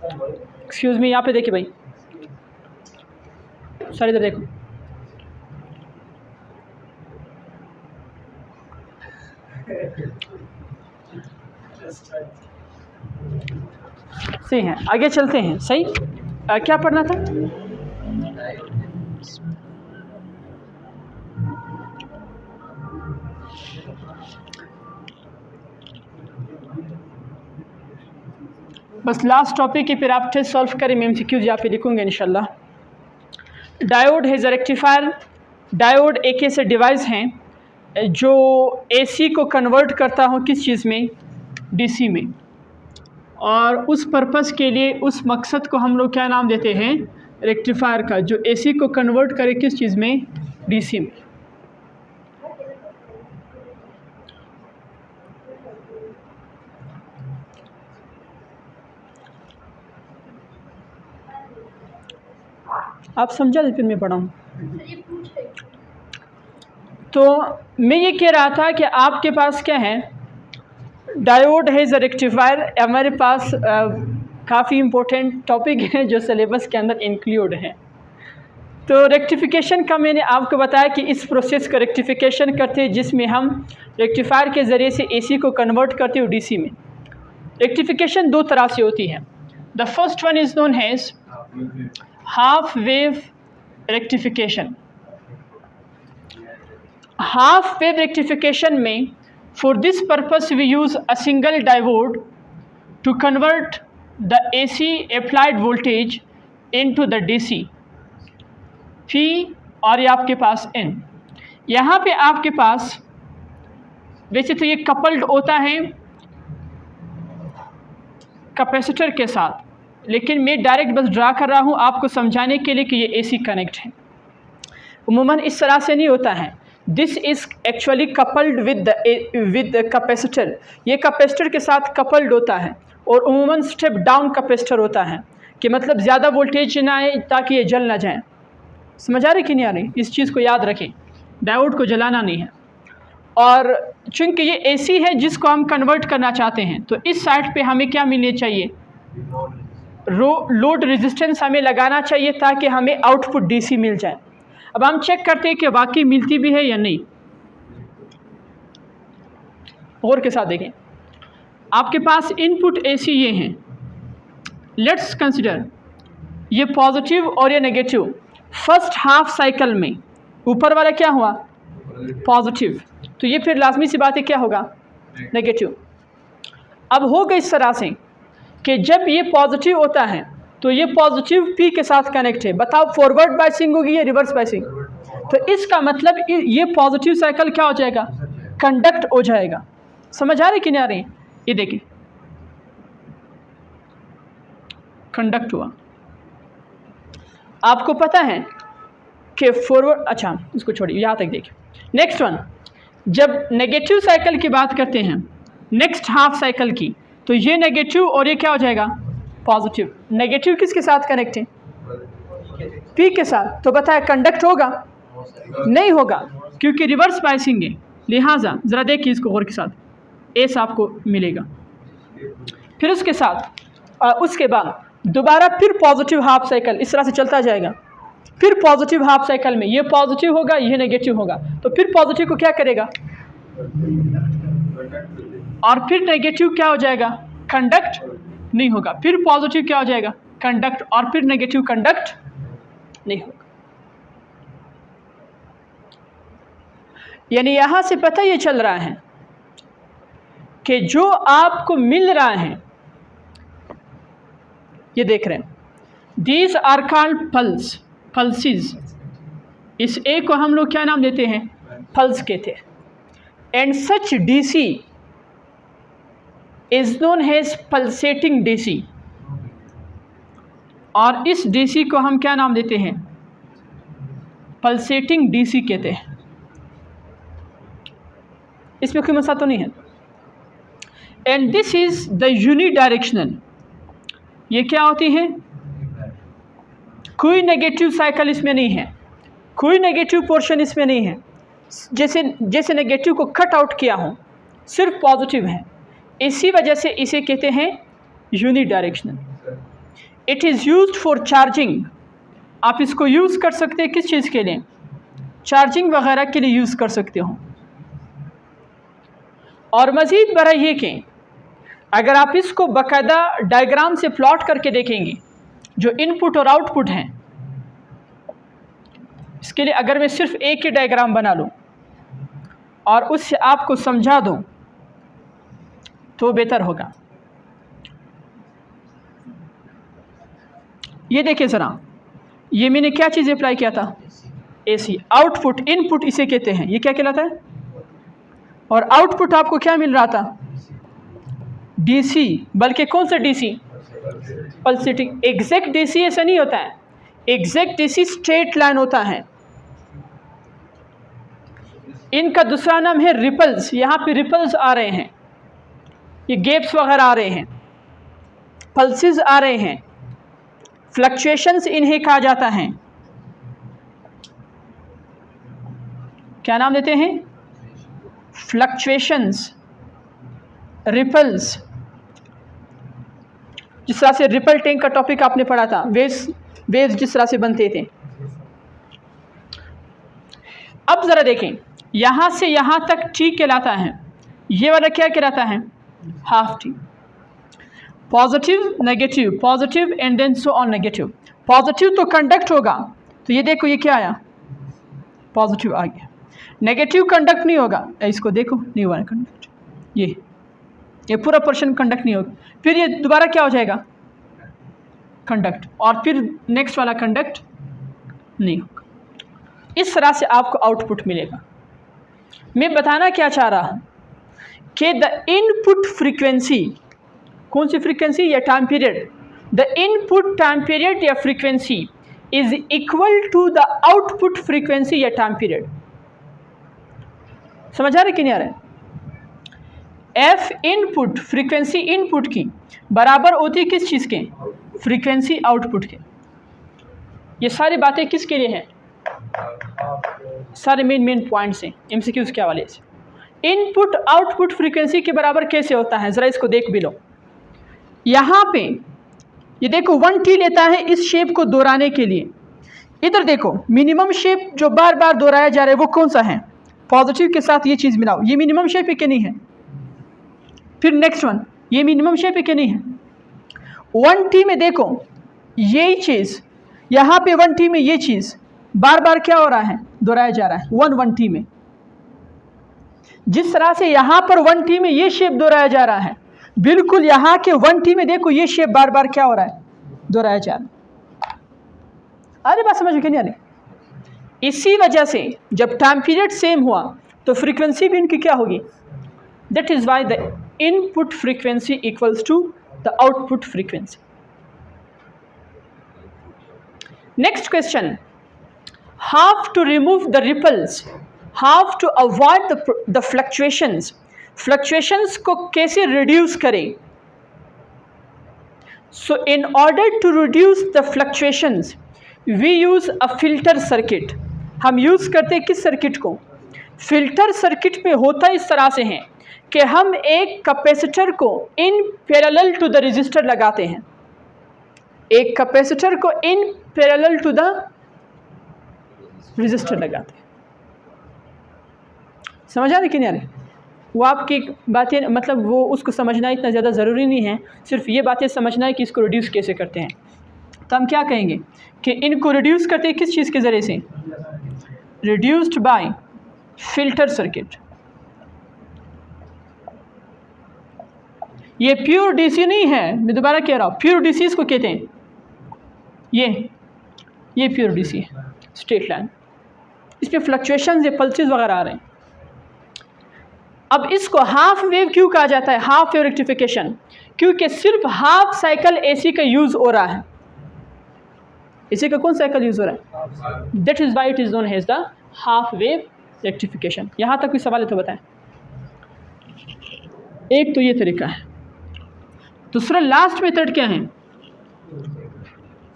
Excuse me, यहाँ पे देखिए भाई, सर इधर देखो। सही है, आगे चलते हैं। सही, क्या पढ़ना था? बस लास्ट टॉपिक है, फिर आप टेस्ट सॉल्व करें, मैं एमसीक्यूज यहाँ पे लिखूंगा इंशाल्लाह। डायोड है रेक्टिफायर। डायोड एक ऐसे डिवाइस हैं जो एसी को कन्वर्ट करता हो किस चीज़ में, डीसी में, और उस पर्पस के लिए, उस मकसद को हम लोग क्या नाम देते हैं, रेक्टिफायर का, जो एसी को कन्वर्ट करे किस चीज़ में, डीसी में। आप समझा, फिर मैं पढ़ाऊँ। तो मैं ये कह रहा था कि आपके पास क्या है, डायोड है इज़ अ रेक्टिफायर। हमारे पास काफ़ी इम्पोर्टेंट टॉपिक है जो सिलेबस के अंदर इंक्लूड है। तो रेक्टिफिकेशन का मैंने आपको बताया कि इस प्रोसेस को रेक्टिफिकेशन करते हैं जिसमें हम रेक्टिफायर के ज़रिए से एसी को कन्वर्ट करते हो डीसी में। रेक्टिफिकेशन दो तरह से होती है। The first one is known has half wave rectification. Half wave rectification में, for this purpose we use a single diode to convert the AC applied voltage into the DC P, और ये आपके पास N। यहाँ पे आपके पास वैसे तो ये कपल्ड होता है कैपेसिटर के साथ, लेकिन मैं डायरेक्ट बस ड्रा कर रहा हूँ आपको समझाने के लिए कि ये AC कनेक्ट है। उमूमन इस तरह से नहीं होता है। This is actually coupled with the capacitor. ये कैपेसिटर के साथ कपल्ड होता है, और उमूमन स्टेप डाउन कैपेसिटर होता है कि मतलब ज़्यादा वोल्टेज ना आए ताकि ये जल ना जाए। समझ आ रही कि नहीं आ रही? इस चीज़ को याद रखें, डायोड को जलाना नहीं है। और चूँकि ये एसी है जिसको हम कन्वर्ट करना चाहते हैं, तो इस साइड पे हमें क्या मिलनी चाहिए, लोड रेजिस्टेंस हमें लगाना चाहिए ताकि हमें आउटपुट डीसी मिल जाए। अब हम चेक करते हैं कि वाकई मिलती भी है या नहीं। और के साथ देखें, आपके पास इनपुट एसी ये हैं। लेट्स कंसिडर ये पॉजिटिव और ये नेगेटिव। फर्स्ट हाफ साइकिल में ऊपर वाला क्या हुआ, पॉजिटिव, तो ये फिर लाजमी सी बात है क्या होगा, नेगेटिव। अब होगा इस तरह से कि जब ये पॉजिटिव होता है तो ये पॉजिटिव पी के साथ कनेक्ट है। बताओ फॉरवर्ड बाइसिंग होगी या रिवर्स बाइसिंग? तो इसका मतलब ये पॉजिटिव साइकिल क्या हो जाएगा, कंडक्ट हो जाएगा। समझ आ रही कि नहीं आ रही? ये देखिए कंडक्ट हुआ। आपको पता है कि फॉरवर्ड, अच्छा इसको छोड़िए, यहाँ तक देखिए। नेक्स्ट वन, जब नेगेटिव साइकिल की बात करते हैं, नेक्स्ट हाफ साइकिल की, तो ये नेगेटिव और ये क्या हो जाएगा, पॉजिटिव। नेगेटिव किसके साथ कनेक्ट है, पी के साथ। तो बताया कंडक्ट होगा, नहीं होगा क्योंकि रिवर्स बाइसिंग है। लिहाजा ज़रा देखिए इसको गौर के साथ, एस आपको मिलेगा। फिर उसके साथ उसके बाद दोबारा फिर पॉजिटिव हाफ साइकिल इस तरह से चलता जाएगा। फिर पॉजिटिव हाफ साइकिल में ये पॉजिटिव होगा, ये नेगेटिव होगा, तो फिर पॉजिटिव को क्या करेगा, और फिर नेगेटिव क्या हो जाएगा, कंडक्ट नहीं होगा। फिर पॉजिटिव क्या हो जाएगा, कंडक्ट, और फिर नेगेटिव कंडक्ट नहीं होगा। यानी यहाँ से पता ये चल रहा है कि जो आपको मिल रहा है, ये देख रहे हैं, these are called pulse, pulses. इस ए को हम लोग क्या नाम देते हैं, पल्स कहते हैं। And such DC is known as pulsating DC, और इस डीसी को हम क्या नाम देते हैं, पल्सेटिंग डीसी कहते हैं। इसमें कोई मसला तो नहीं है। And this is the unidirectional. ये क्या होती है, कोई नेगेटिव साइकिल इसमें नहीं है, कोई नेगेटिव पोर्शन इसमें नहीं है। जैसे नेगेटिव को कट आउट किया हो, सिर्फ पॉजिटिव है। इसी वजह से इसे कहते हैं unidirectional. It is used for charging. आप इसको यूज़ कर सकते हैं किस चीज़ के लिए? चार्जिंग वगैरह के लिए यूज़ कर सकते हो। और मज़ीद बड़ा ये कि अगर आप इसको बाकायदा डायग्राम से प्लॉट करके देखेंगे, जो इनपुट और आउटपुट हैं, इसके लिए अगर मैं सिर्फ एक ही डायग्राम बना लूँ और उससे आपको समझा दूँ तो बेहतर होगा। ये देखिए ज़रा, ये मैंने क्या चीज़ अप्लाई किया था? AC। आउटपुट, इनपुट इसे कहते हैं, ये क्या कहलाता है? और आउटपुट आपको क्या मिल रहा था? DC। बल्कि कौन सा DC? पल्सेटिंग। एग्जैक्ट DC ऐसा नहीं होता है, एग्जैक्ट DC स्ट्रेट लाइन होता है। इनका दूसरा नाम है रिपल्स। यहाँ पे रिपल्स आ रहे हैं, ये गैप्स वगैरह आ रहे हैं, पल्सेस आ रहे हैं, फ्लक्चुएशंस इन्हें कहा जाता है। क्या नाम देते हैं? Fluctuations, ripples. जिस तरह से रिपल टैंक का टॉपिक आपने पढ़ा था, वेव्स जिस तरह से बनते थे। अब ज़रा देखें, यहाँ से यहाँ तक T कहलाता है, ये वाला क्या कहलाता है? Half T। Positive negative, positive and then so on negative. Positive तो कंडक्ट होगा, तो ये देखो ये क्या आया? पॉजिटिव आ गया। नेगेटिव कंडक्ट नहीं होगा, इसको देखो नहीं हुआ कंडक्ट, ये पूरा पोर्शन कंडक्ट नहीं होगा। फिर ये दोबारा क्या हो जाएगा? कंडक्ट, और फिर नेक्स्ट वाला कंडक्ट नहीं होगा। इस तरह से आपको आउटपुट मिलेगा। मैं बताना क्या चाह रहा हूँ कि द इनपुट फ्रीक्वेंसी, कौन सी फ्रीक्वेंसी? या time period. The input time period या frequency is equal to the output frequency या टाइम पीरियड। समझ आ रहा है कि नहीं आ रहा है? F इनपुट, फ्रीक्वेंसी इनपुट की बराबर होती है किस चीज़ के? फ्रीक्वेंसी आउटपुट के। ये सारी बातें किसके लिए हैं? सारे मेन पॉइंट्स हैं MCQs के हवाले से। इनपुट आउटपुट फ्रीक्वेंसी के बराबर कैसे होता है, ज़रा इसको देख भी लो। यहाँ पे ये देखो 1T लेता है इस शेप को दोहराने के लिए। इधर देखो मिनिमम शेप जो बार बार दोहराया जा रहा है वो कौन सा है? पॉजिटिव के साथ ये चीज़ मिलाओ, ये मिनिमम शेप है कि नहीं है? फिर नेक्स्ट वन, ये मिनिमम शेप है कि नहीं है? 1T में देखो यही चीज़, यहाँ पे 1T में ये चीज़ बार बार क्या हो रहा है? दोहराया जा रहा है 1T में। जिस तरह से यहाँ पर 1T में ये शेप दोहराया जा रहा है, बिल्कुल यहाँ के 1T में देखो ये शेप बार बार क्या हो रहा है? दोहराया जा रहा है। अरे बात समझ में नहीं आ रही? इसी वजह से जब टाइम पीरियड सेम हुआ तो फ्रीक्वेंसी भी इनकी क्या होगी? That is why the input frequency equals to the output frequency. Next question, how to remove the ripples, how to avoid the fluctuations. Fluctuations को कैसे रिड्यूस करें? So in order to reduce the fluctuations we use a filter circuit. हम use करते हैं किस circuit को? Filter circuit में होता इस तरह से है कि हम एक कैपेसिटर को in parallel to the resistor लगाते हैं, एक कैपेसिटर को in parallel to the resistor लगाते हैं। समझ आ रही कि नहीं आ रही? वो आपकी बातें मतलब वो उसको समझना इतना ज़्यादा ज़रूरी नहीं है, सिर्फ ये बातें समझना है कि इसको रिड्यूस कैसे करते हैं। तो हम क्या कहेंगे कि इनको रिड्यूस करते हैं किस चीज़ के ज़रिए से? Reduced by filter circuit. ये प्योर DC नहीं है, मैं दोबारा कह रहा हूँ, प्योर DC इसको कहते हैं। ये प्योर DC है, स्ट्रेट लाइन, इसमें फ्लक्चुएशंस या पल्सेस वगैरह आ रहे हैं। अब इसको हाफ वेव क्यों कहा जाता है? हाफ वेव रेक्टिफिकेशन, क्योंकि सिर्फ हाफ साइकिल AC का यूज़ हो रहा है। AC का कौन साइकिल यूज़ हो रहा है? That is why it is known as the half wave rectification. यहाँ तक कोई सवाल है तो बताएं। एक तो ये तरीका है। दूसरा लास्ट मेथड क्या है?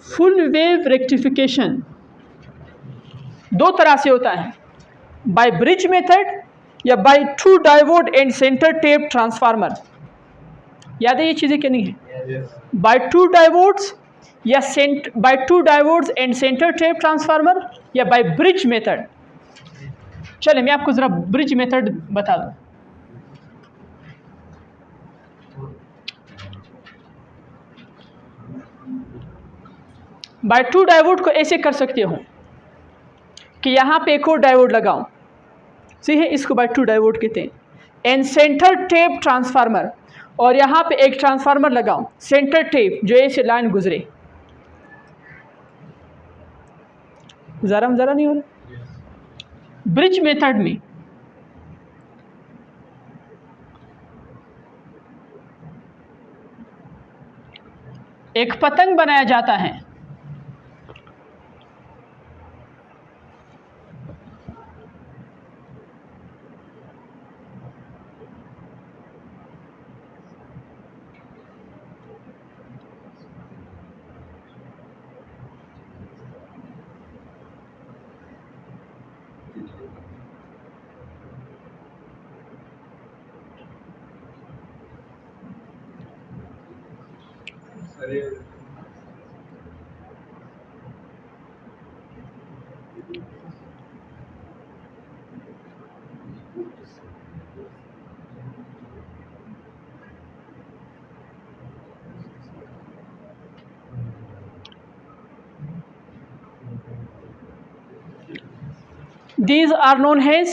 Full wave rectification. दो तरह से होता है, बाय ब्रिज मेथड या by two diode and centre tap transformer. याद है ये चीज़ें क्या नहीं है? बाय टू डायोड्स या by two diodes and centre tap transformer या बाय ब्रिज मेथड। चलिए मैं आपको ज़रा ब्रिज मेथड बता दूँ। बाय टू डायोड को ऐसे कर सकते हो कि यहाँ पे एक और डायोड लगाओ, सही है, इसको बाय टू डायोड कहते हैं, एंड सेंटर टेप ट्रांसफार्मर, और यहाँ पे एक ट्रांसफार्मर लगाओ सेंटर टेप जो ऐसे लाइन गुजरे। ज़रा नहीं हो रहा। ब्रिज मेथड में एक पतंग बनाया जाता है, these are known as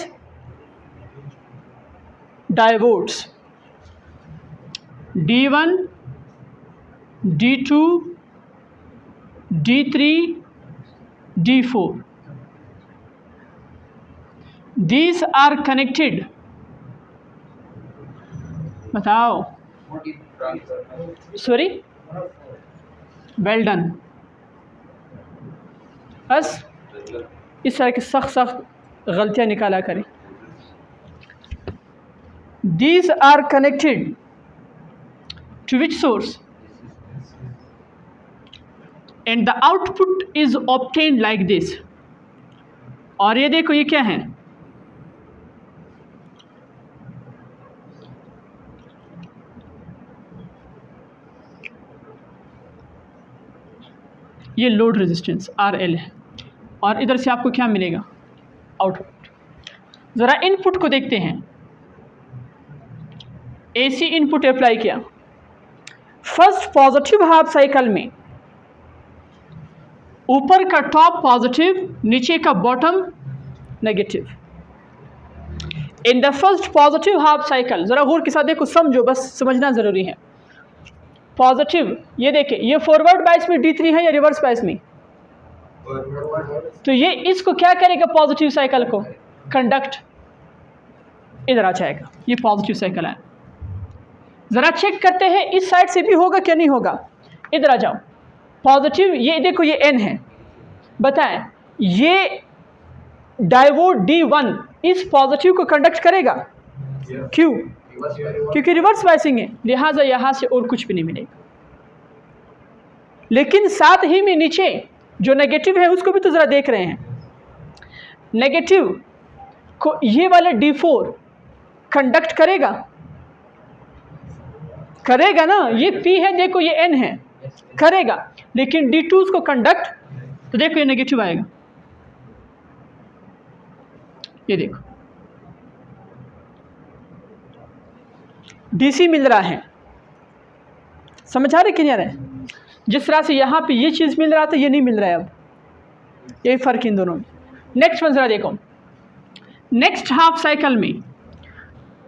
diodes D1, D2, D3, D4. These are connected, बताओ, सॉरी, वेल डन। बस इस तरह की सख्त गलतियाँ निकाला करें। These are connected to which source and the output is obtained like this। और ये देखो ये क्या है, ये लोड रेजिस्टेंस RL है, और इधर से आपको क्या मिलेगा, आउटपुट। ज़रा इनपुट को देखते हैं। AC इनपुट अप्लाई किया, फर्स्ट पॉजिटिव हाफ साइकिल में ऊपर का टॉप पॉजिटिव, नीचे का bottom negative. In the first positive half cycle, ज़रा गौर के साथ देखो, समझो, बस समझना ज़रूरी है। पॉजिटिव, ये देखें, ये फॉरवर्ड बायस में D3 है या रिवर्स बायस में, तो ये इसको क्या करेगा, पॉजिटिव साइकिल को कंडक्ट, इधर आ जाएगा, ये पॉजिटिव साइकिल है। ज़रा चेक करते हैं इस साइड से भी होगा क्या नहीं होगा, इधर आ जाओ, पॉजिटिव, ये देखो ये N है, बताएं ये डायोड D1 इस पॉजिटिव को कंडक्ट करेगा, क्यों, क्योंकि रिवर्स बायसिंग है, लिहाजा यहाँ से और कुछ भी नहीं मिलेगा। लेकिन साथ ही में नीचे जो नेगेटिव है उसको भी तो ज़रा देख रहे हैं, नेगेटिव को ये वाला D4 कंडक्ट करेगा, करेगा ना, ये P है, देखो ये N है, करेगा, लेकिन D2 उसको कंडक्ट, तो देखो ये नेगेटिव आएगा, ये देखो DC मिल रहा है, समझ आ रहे कि नहीं आ रहा है। जिस तरह से यहाँ पे ये चीज़ मिल रहा था ये नहीं मिल रहा है, अब यही फ़र्क इन दोनों में। नेक्स्ट वन ज़रा देखो, नेक्स्ट हाफ साइकिल में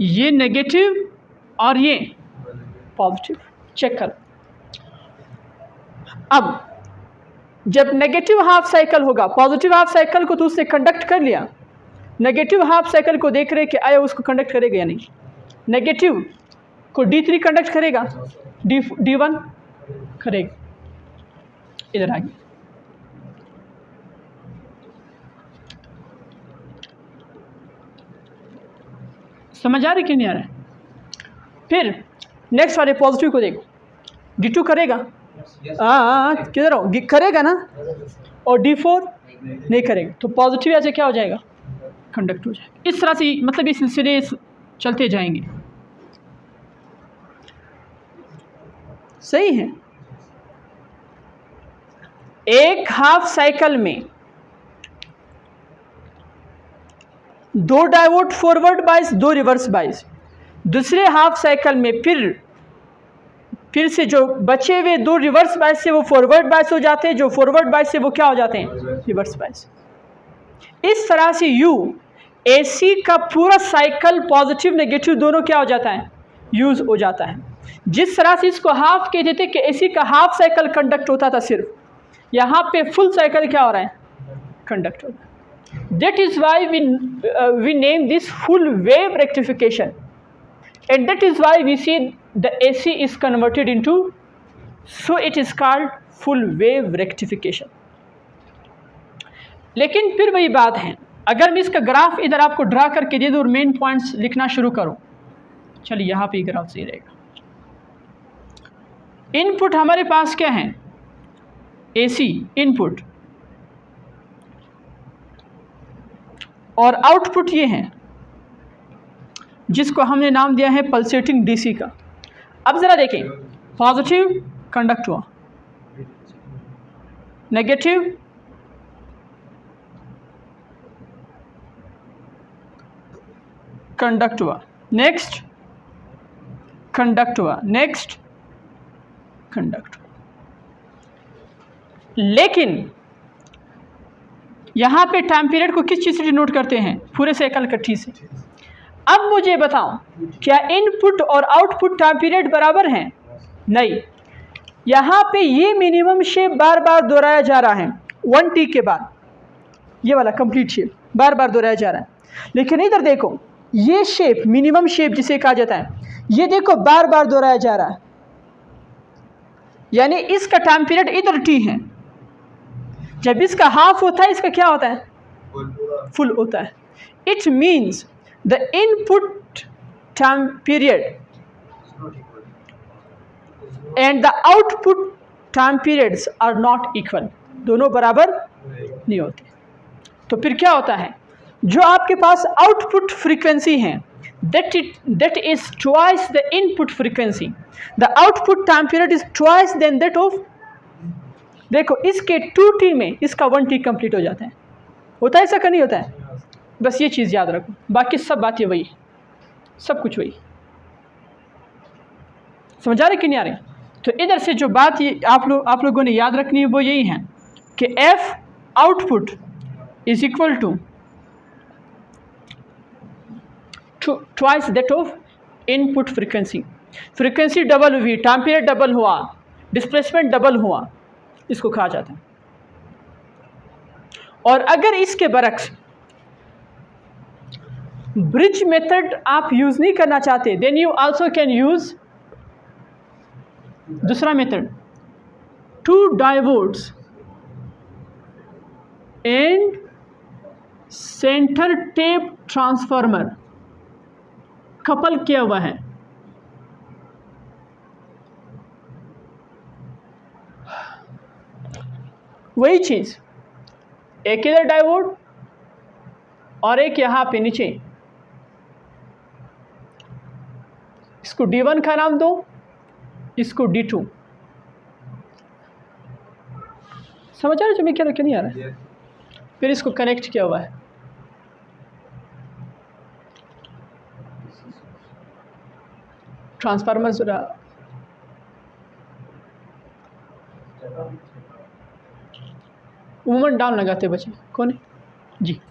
ये नेगेटिव और ये पॉजिटिव, चेक कर। अब जब नेगेटिव हाफ साइकिल होगा, पॉजिटिव हाफ साइकिल को तो उसने कंडक्ट कर लिया, नेगेटिव हाफ साइकिल को देख रहे कि आया उसको कंडक्ट करेगा या नहीं। नेगेटिव को D3 कंडक्ट करेगा, D1 करेगा, इधर आ गया। समझ आ रही कि नहीं आ रहा है। फिर नेक्स्ट वाले पॉजिटिव को देखो, D2 करेगा, किधर हो, करेगा ना, और D4 नहीं करेगा, तो पॉजिटिव ऐसे क्या हो जाएगा, कंडक्ट हो जाएगा। इस तरह से मतलब ये सिलसिले चलते जाएंगे, सही है। एक हाफ साइकिल में 2 diode forward bias, 2 reverse bias. दूसरे हाफ साइकिल में फिर से जो बचे हुए 2 रिवर्स बायस से वो फॉरवर्ड बायस हो जाते हैं, जो फॉरवर्ड बायस से वो क्या हो जाते हैं, रिवर्स बायस। इस तरह से AC का पूरा साइकिल पॉजिटिव नेगेटिव दोनों क्या हो जाता है, यूज हो जाता है। जिस तरह से इसको हाफ कहते थे कि AC का हाफ साइकिल कंडक्ट होता था सिर्फ, यहाँ पे फुल साइकिल क्या हो रहा है, कंडक्ट हो रहा है। That is why we name this full wave rectification, and that is why we see the AC is converted into, so it is called full wave rectification। लेकिन फिर वही बात है, अगर मैं इसका ग्राफ इधर आपको ड्रा करके दे दूँ और मेन पॉइंट्स लिखना शुरू करूँ, चलिए यहाँ पे ग्राफ सही रहेगा। इनपुट हमारे पास क्या है, AC इनपुट, और आउटपुट ये है जिसको हमने नाम दिया है पल्सेटिंग DC का। अब ज़रा देखें, पॉजिटिव कंडक्ट हुआ, नेगेटिव कंडक्ट हुआ, नेक्स्ट कंडक्ट हुआ, नेक्स्ट कंडक्ट हुआ। लेकिन यहाँ पे टाइम पीरियड को किस चीज़ से डिनोट करते हैं, पूरे साइकिल का T से। अब मुझे बताओ, क्या इनपुट और आउटपुट टाइम पीरियड बराबर हैं? नहीं। यहाँ पे ये मिनिमम शेप बार बार दोहराया जा रहा है, 1T के बाद ये वाला कंप्लीट शेप बार बार दोहराया जा रहा है। लेकिन इधर देखो, ये शेप मिनिमम शेप जिसे कहा जाता है, ये देखो बार बार दोहराया जा रहा है, यानी इसका टाइम पीरियड इधर T है। जब इसका हाफ होता है, इसका क्या होता है, फुल होता है। It means the input time period and the output time periods are not equal, दोनों बराबर नहीं होते। तो फिर क्या होता है, जो आपके पास आउटपुट फ्रीक्वेंसी है that is twice the input frequency, the output time period is twice than that of, देखो इसके 2T में इसका 1T कंप्लीट हो जाता है। होता है ऐसा का नहीं होता है? बस ये चीज़ याद रखो, बाकी सब बातें वही, सब कुछ वही। समझ आ रही कि नहीं आ रही? तो इधर से जो बात ये आप लोगों ने याद रखनी है वो यही है कि F output is equal to twice that of input frequency. Frequency double हुई, टाइम पीरियड डबल हुआ, डिस्प्लेसमेंट डबल हुआ, इसको कहा जाता है। और अगर इसके बरक्स ब्रिज मेथड आप यूज नहीं करना चाहते, then you also can use दूसरा method, 2 diodes and centre tap transformer couple किया हुआ है। वही चीज, एक इधर डायोड और एक यहां पे नीचे, इसको D1 का नाम दो, इसको D2। समझ आ रहा है मैं क्या नहीं आ रहा है? फिर इसको कनेक्ट किया हुआ है, ट्रांसफार्मर जरा उमन डाउन लगाते बच्चे कौन है जी।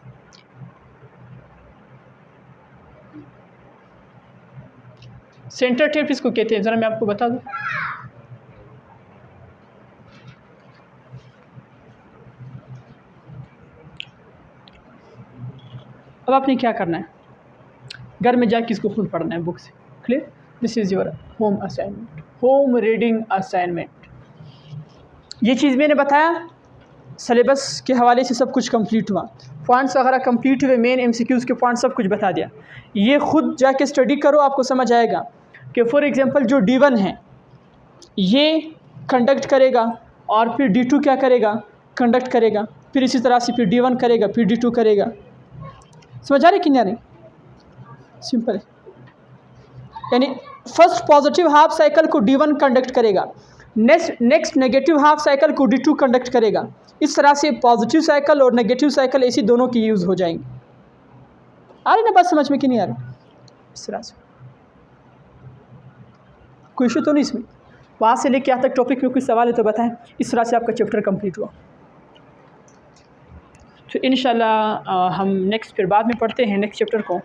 सेंटर टेप इसको कहते हैं, ज़रा मैं आपको बता दूं। अब आपने क्या करना है, घर में जाके इसको खुद पढ़ना है बुक से। Clear? This is your home assignment, home reading assignment. ये चीज़ मैंने बताया, सिलेबस के हवाले से सब कुछ कंप्लीट हुआ, पॉइंट्स वगैरह कंप्लीट हुए, मेन MCQs के पॉइंट सब कुछ बता दिया। ये खुद जाके स्टडी करो, आपको समझ आएगा कि फॉर एग्जांपल जो D1 है ये कंडक्ट करेगा और फिर D2 क्या करेगा, कंडक्ट करेगा, फिर इसी तरह से फिर D1 करेगा, फिर D2 करेगा। समझ आ रही कि नहीं आ रही? सिंपल है। यानी फर्स्ट पॉजिटिव हाफ साइकिल को D1 कंडक्ट करेगा, नेक्स्ट नेगेटिव हाफ साइकिल को D2 कंडक्ट करेगा। इस तरह से पॉजिटिव साइकिल और नेगेटिव साइकिल ऐसी दोनों की यूज़ हो जाएंगी। आ रही ना बात समझ में कि नहीं आ रही? इस तरह से कोई इशू तो नहीं इसमें? वहाँ से लेके यहाँ तक टॉपिक में कुछ सवाल है तो बताएं। इस तरह से आपका चैप्टर कंप्लीट हुआ। तो इंशाल्लाह हम नेक्स्ट फिर बाद में पढ़ते हैं नेक्स्ट चैप्टर को।